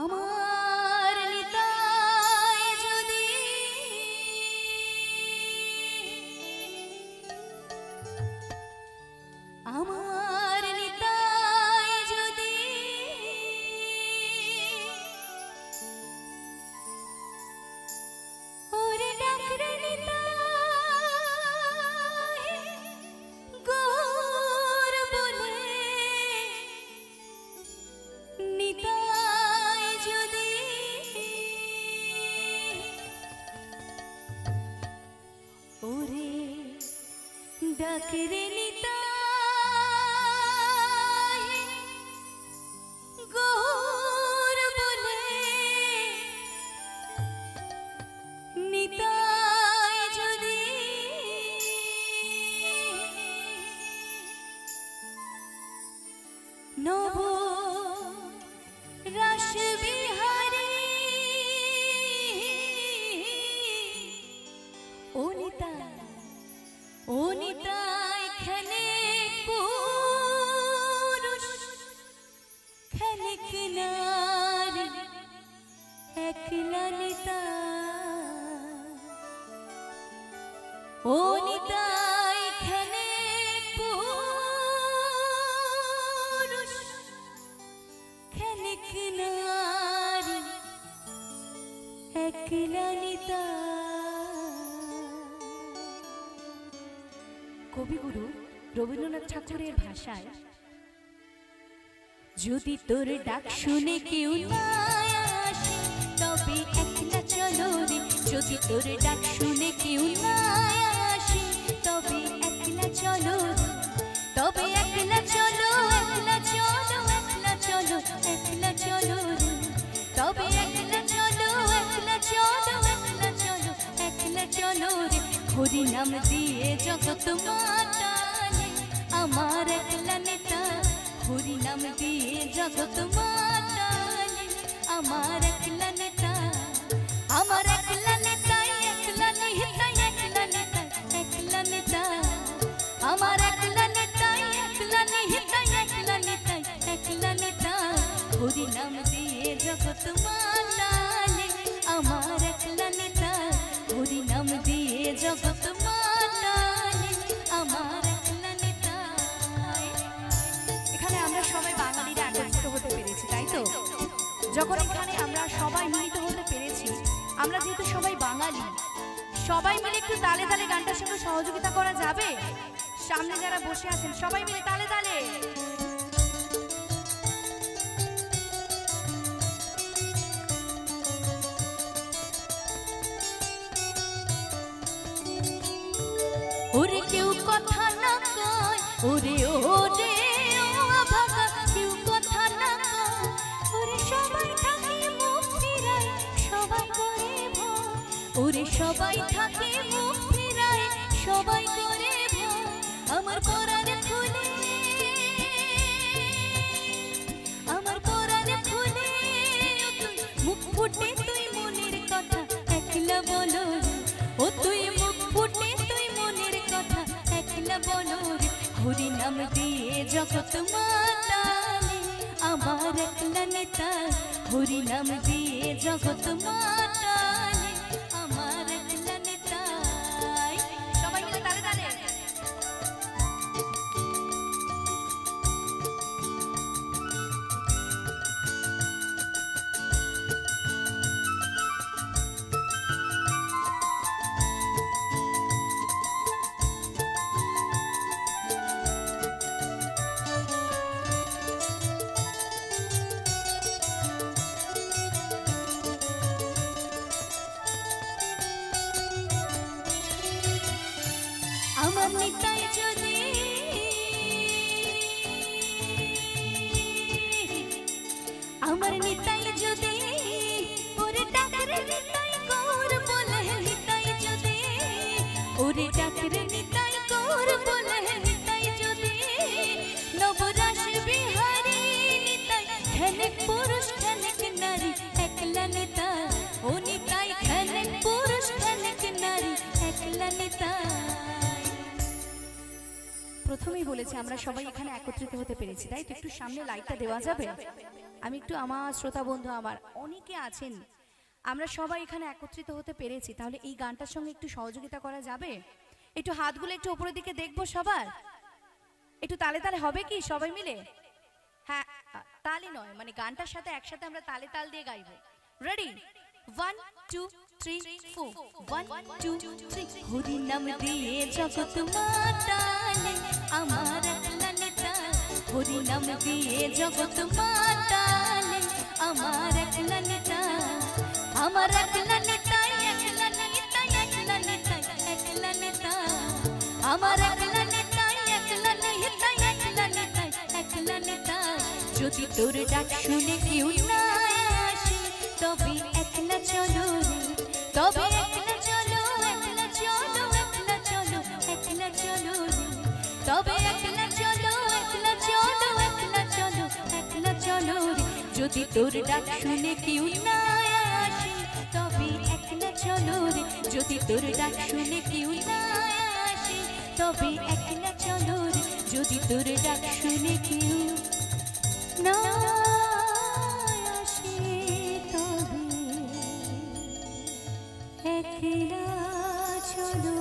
আমার নিতাই যদি আমার নিতাই যদি ওরে ডাকরে নিতাই গৌর বলে নিতাই যদি ওরে ডাকরে নিতাই গৌর বলে নিতাই যদি নব রাস বিহারী ও নিতাই খেলে পুরুষ খেলে কিনারে একলা নিতাই ও নিতাই খেলে পুরুষ খেলে কিনারে একলা নিতাই। কবিগুরু রবীন্দ্রনাথ ঠাকুরের ভাষায়, যদি তোর ডাক শুনে কেউ না আসে তবে একলা চলো রে, যদি তোর ডাক শুনে কেউ না আসে তবে একলা চলো রে, তবে একলা চলো একলা চলো একলা চলো একলা চলো রে, তবে একলা চলো একলা চলো একলা চলো একলা চলো রে, হরি নাম দিয়ে জগৎ মাতালে আমার একলা নেতা, হরি নাম দিয়ে জগৎ মাতালে আমার একলা নেতা, আমার একলা নেতাই একলা নিহিতাই একলা নেতাই একলা নেতা, আমার একলা নেতাই একলা নিহিতাই একলা নেতাই একলা নেতা, হরি নাম দিয়ে জগৎ মাতালে আমার একলা নেতা, হরি নাম দিয়ে জগৎ মাতালে আমার একলা নেতা। এখানে আমরা সবাই বাঙালিরা একত্রিত হতে পেরেছি, তাই তো? যখন এখানে আমরা সবাই মিলিত হতে পেরেছি, আমরা যেহেতু সবাই বাঙালি, সবাই মিলে একটু তালে তালে গানটার সঙ্গে সহযোগিতা করা যাবে? সামনে যারা বসে আছেন সবাই মিলে তালে তালে। ওরে কেউ কথা না কয়, ওরে ওরে ও ভাগা কেউ কথা না কয়, ওরে সবাই থাকে মুখ ফিরায় সবাই করে ভয়, ওরে সবাই থাকে মুখ ফিরায় সবাই করে ভয়, আমার পরাণে খুলে আমার পরাণে খুলে মুখ ফুটে তুই মনের কথা একলা বলো রে, ও তুই মুখ ফুটে তুই মনের কথা একলা বলো রে, হরি নাম দিয়ে জগৎ মাতালে আমার একলা নেতা, হরি নাম দিয়ে জগৎ মাতালে আমার একলা নেতা। সবাই মিলে তালে তালে। আমার নিতাই যদি আমার নিতাই যদি ওরে ডাকরে নিতাই গৌর বলে নিতাই যদি, ওরে ডাকরে নিতাই গৌর বলে নিতাই যদি, নবরাস বিহারী নিতাই খেলেক পুরুষ খেলেক নারী একলা নেতা, ও নিতাই খেলেক পুরুষ খেলেক নারী একলা নেতা। প্রথমেই বলেছি আমরা সবাই এখানে একত্রিত হতে পেরেছি, তাই তো? একটু সামনে লাইটটা দেওয়া যাবে? আমি একটু আমার শ্রোতা বন্ধু আমার অনেকে আছেন, আমরা সবাই এখানে একত্রিত হতে পেরেছি, তাহলে এই গানটার সঙ্গে একটু সহযোগিতা করা যাবে? একটু হাতগুলো একটু উপরের দিকে দেখবো সবার, একটু তালে তালে হবে কি সবাই মিলে? হ্যাঁ, তালে নয় মানে গানটার সাথে একসাথে আমরা তালে তাল দিয়ে গাইবো। রেডি? 1 2 3 4 1 2 3। হরি নাম দিয়ে জগৎ মাতালে আমার একলা নেতা, হরি নাম দিয়ে জগৎ মাতালে আমার একলা নেতা, আমার একলা নেতা, একলা নেতা, একলা নেতা, একলা নেতা, আমার একলা নেতা, একলা নেতা, একলা নেতা, একলা নেতা। যদি তোর ডাক শুনে কেউ না আসে তবে একলা চলো রে, তবে একলা চলো, একলা চলো, একলা চলো, একলা চলো রে, তবে একলা চলো, একলা চলো, একলা চলো, একলা চলো রে। যদি তোর ডাক শুনে কেউ না আসে তবে একলা চলো রে, যদি তোর ডাক শুনে কেউ না আসে তবে একলা চলো রে, যদি তোর ডাক শুনে কেউ না আসে তবে একলা চলো।